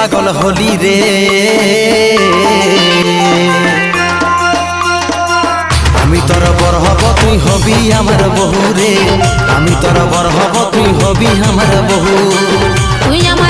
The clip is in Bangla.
পাগল হলি রে। আমি তোর বর হব তুই হবি আমার বহু রে, আমি তোর বর হব তুই হবি আমার বহু। তুই আমার